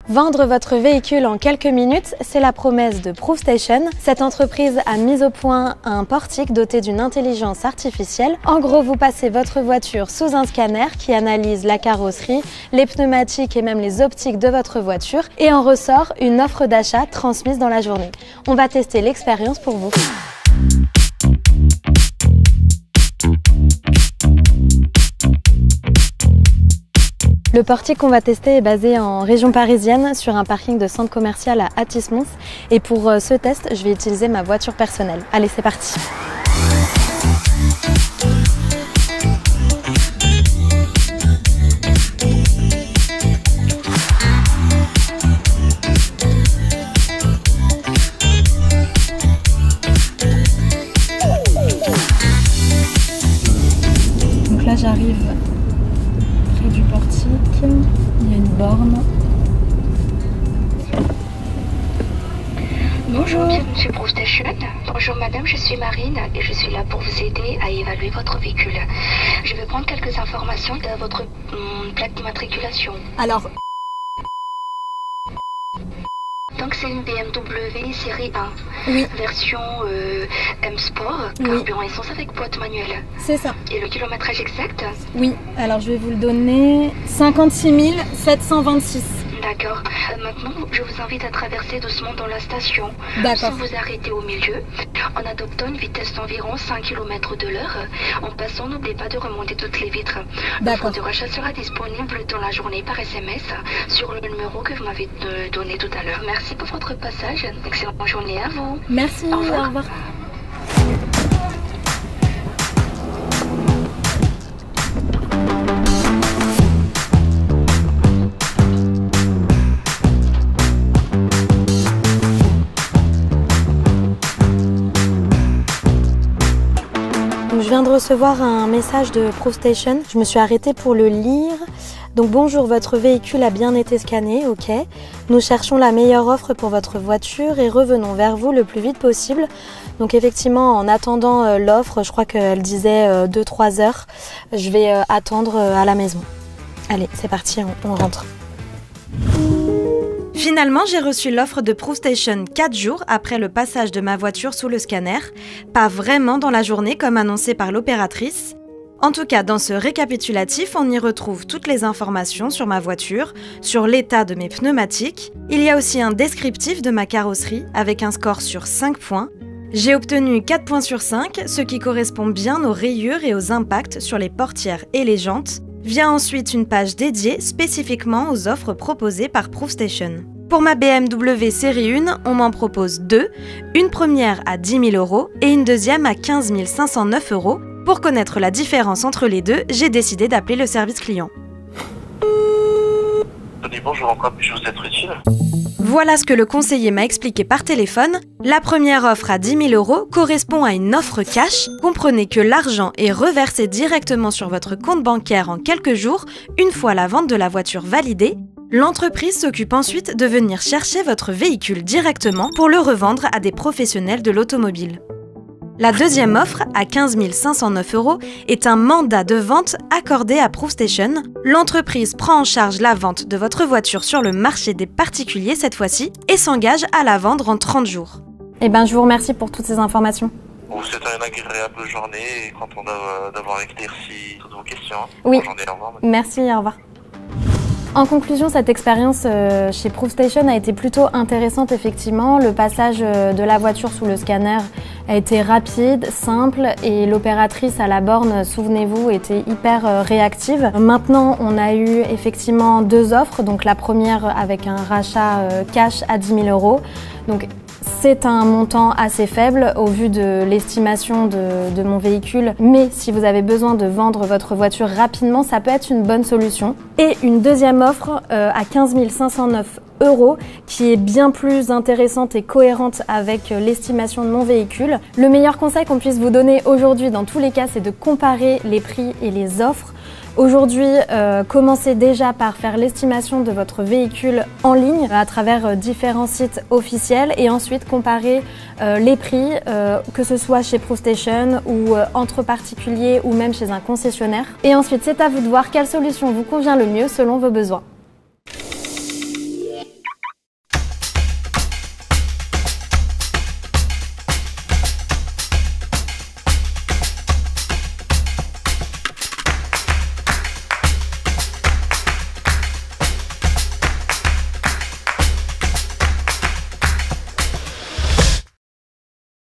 Vendre votre véhicule en quelques minutes, c'est la promesse de ProofStation. Cette entreprise a mis au point un portique doté d'une intelligence artificielle. En gros, vous passez votre voiture sous un scanner qui analyse la carrosserie, les pneumatiques et même les optiques de votre voiture et en ressort une offre d'achat transmise dans la journée. On va tester l'expérience pour vous. Le portique qu'on va tester est basé en région parisienne sur un parking de centre commercial à Athis-Mons. Et pour ce test, je vais utiliser ma voiture personnelle. Allez, c'est parti! Donc là, j'arrive près du portique. Il y a une borne. Bonjour, bienvenue chez ProofStation. Bonjour madame, je suis Marine et je suis là pour vous aider à évaluer votre véhicule. Je vais prendre quelques informations de votre plaque d'immatriculation. Alors, donc c'est une BMW série 1, oui, version M Sport, carburant essence avec boîte manuelle. c'est ça. Et le kilométrage exact? Oui, alors je vais vous le donner. 56 726. D'accord. Maintenant, je vous invite à traverser doucement dans la station, D'accord. sans vous arrêter au milieu, en adoptant une vitesse d'environ 5 km de l'heure. En passant, n'oubliez pas de remonter toutes les vitres. Le fonds de rachat sera disponible dans la journée par SMS sur le numéro que vous m'avez donné tout à l'heure. Merci pour votre passage. Excellente journée à vous. Merci, Au revoir. Au revoir. Je viens de recevoir un message de ProofStation. Je me suis arrêtée pour le lire. Donc bonjour, votre véhicule a bien été scanné, ok. Nous cherchons la meilleure offre pour votre voiture et revenons vers vous le plus vite possible. Donc effectivement, en attendant l'offre, je crois qu'elle disait 2-3 heures, je vais attendre à la maison. Allez, c'est parti, on rentre. Finalement, j'ai reçu l'offre de ProofStation 4 jours après le passage de ma voiture sous le scanner. Pas vraiment dans la journée comme annoncé par l'opératrice. En tout cas, dans ce récapitulatif, on y retrouve toutes les informations sur ma voiture, sur l'état de mes pneumatiques. Il y a aussi un descriptif de ma carrosserie avec un score sur 5 points. J'ai obtenu 4 points sur 5, ce qui correspond bien aux rayures et aux impacts sur les portières et les jantes. Vient ensuite une page dédiée spécifiquement aux offres proposées par ProofStation. Pour ma BMW série 1, on m'en propose 2, une première à 10 000 € et une deuxième à 15 509 €. Pour connaître la différence entre les deux, j'ai décidé d'appeler le service client. Bonjour, en quoi puis-je vous être utile? Voilà ce que le conseiller m'a expliqué par téléphone. La première offre à 10 000 € correspond à une offre cash. Comprenez que l'argent est reversé directement sur votre compte bancaire en quelques jours, une fois la vente de la voiture validée. L'entreprise s'occupe ensuite de venir chercher votre véhicule directement pour le revendre à des professionnels de l'automobile. La deuxième offre, à 15 509 €, est un mandat de vente accordé à ProofStation. L'entreprise prend en charge la vente de votre voiture sur le marché des particuliers cette fois-ci et s'engage à la vendre en 30 jours. Eh ben, je vous remercie pour toutes ces informations. Vous souhaite une agréable journée et content d'avoir éclairci toutes vos questions. Oui. Bonne journée, au revoir. Merci, au revoir. En conclusion, cette expérience chez ProofStation a été plutôt intéressante effectivement. Le passage de la voiture sous le scanner a été rapide, simple et l'opératrice à la borne, souvenez-vous, était hyper réactive. Maintenant, on a eu effectivement 2 offres. Donc la première avec un rachat cash à 10 000 €. Donc c'est un montant assez faible au vu de l'estimation de mon véhicule, mais si vous avez besoin de vendre votre voiture rapidement, ça peut être une bonne solution. Et une deuxième offre à 15 509 € qui est bien plus intéressante et cohérente avec l'estimation de mon véhicule. Le meilleur conseil qu'on puisse vous donner aujourd'hui dans tous les cas, c'est de comparer les prix et les offres. Aujourd'hui, commencez déjà par faire l'estimation de votre véhicule en ligne à travers différents sites officiels et ensuite comparer les prix, que ce soit chez ProofStation ou entre particuliers ou même chez un concessionnaire. Et ensuite, c'est à vous de voir quelle solution vous convient le mieux selon vos besoins.